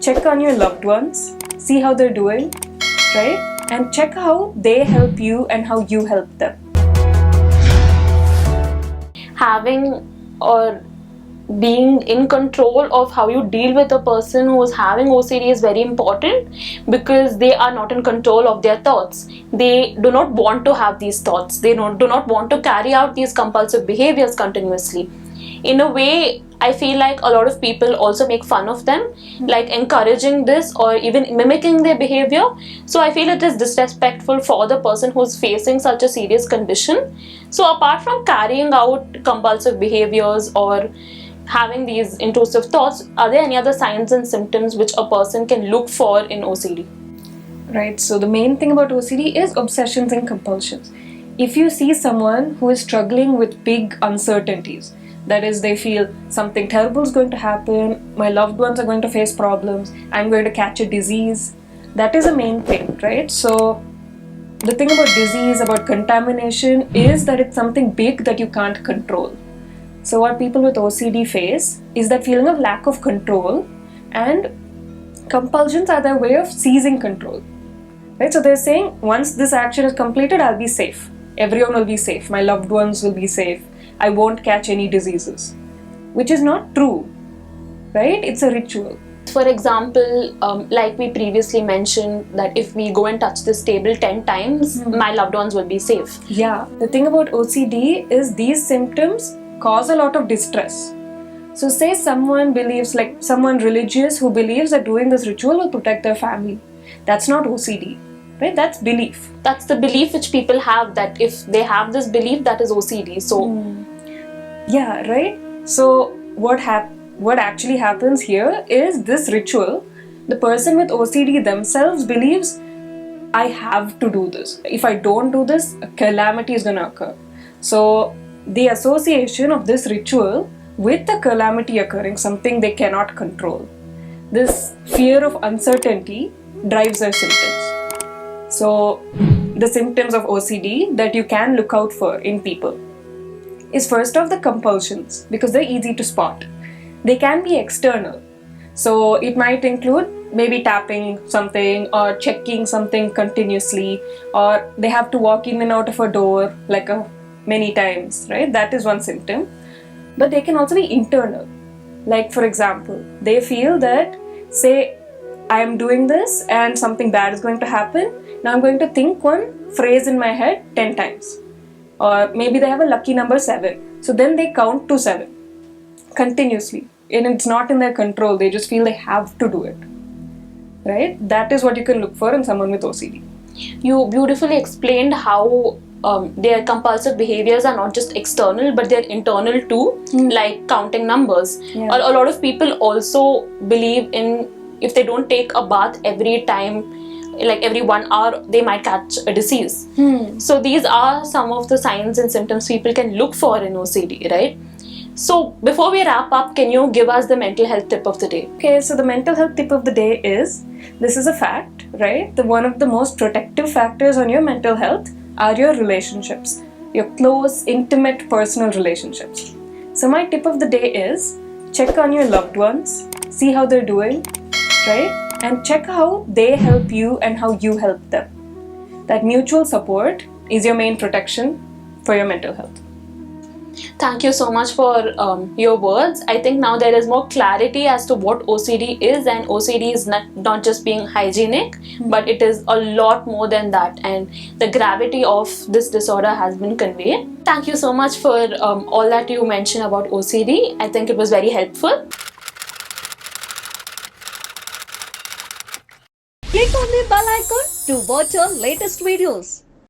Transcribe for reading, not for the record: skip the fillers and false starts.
Check on your loved ones, see how they're doing, right? And check how they help you and how you help them. Having or being in control of how you deal with a person who is having OCD is very important, because they are not in control of their thoughts. They do not want to have these thoughts. They do not want to carry out these compulsive behaviors continuously. In a way, I feel like a lot of people also make fun of them, like encouraging this or even mimicking their behavior. So I feel it is disrespectful for the person who's facing such a serious condition. So apart from carrying out compulsive behaviors or having these intrusive thoughts, are there any other signs and symptoms which a person can look for in OCD? Right, so the main thing about OCD is obsessions and compulsions. If you see someone who is struggling with big uncertainties, that is, they feel something terrible is going to happen, my loved ones are going to face problems, I'm going to catch a disease, that is a main thing, right? So the thing about disease, about contamination, is that it's something big that you can't control. So what people with OCD face is that feeling of lack of control, and compulsions are their way of seizing control. Right? So they're saying, once this action is completed, I'll be safe. Everyone will be safe. My loved ones will be safe. I won't catch any diseases. Which is not true. Right? It's a ritual. For example, like we previously mentioned, that if we go and touch this table 10 times, my loved ones will be safe. Yeah. The thing about OCD is these symptoms cause a lot of distress. So say someone believes, like someone religious who believes that doing this ritual will protect their family. That's not OCD, right? That's belief. That's the belief which people have, that if they have this belief, that is OCD. So yeah, right? So what actually happens here is this ritual, the person with OCD themselves believes, I have to do this. If I don't do this, a calamity is going to occur. So the association of this ritual with the calamity occurring, something they cannot control, this fear of uncertainty drives their symptoms. So the symptoms of OCD that you can look out for in people is first off the compulsions, because they're easy to spot. They can be external. So it might include maybe tapping something or checking something continuously, or they have to walk in and out of a door like many times, right? That is one symptom. But they can also be internal. Like for example, they feel that, say, I am doing this and something bad is going to happen. Now I'm going to think one phrase in my head 10 times. Or maybe they have a lucky number 7. So then they count to 7 continuously. And it's not in their control. They just feel they have to do it. Right? That is what you can look for in someone with OCD. You beautifully explained how their compulsive behaviors are not just external, but they're internal too, like counting numbers. Yeah. A lot of people also believe in, if they don't take a bath every time, like every 1 hour, they might catch a disease. So these are some of the signs and symptoms people can look for in OCD, right? So before we wrap up, can you give us the mental health tip of the day? Okay, so the mental health tip of the day is, this is a fact, right? One of the most protective factors on your mental health are your relationships, your close, intimate, personal relationships. So my tip of the day is, check on your loved ones, see how they're doing, right? And check how they help you and how you help them. That mutual support is your main protection for your mental health. Thank you so much for your words. I think now there is more clarity as to what OCD is, and OCD is not just being hygienic, but it is a lot more than that, and the gravity of this disorder has been conveyed. Thank you so much for all that you mentioned about OCD. I think it was very helpful. Click on the bell icon to watch our latest videos.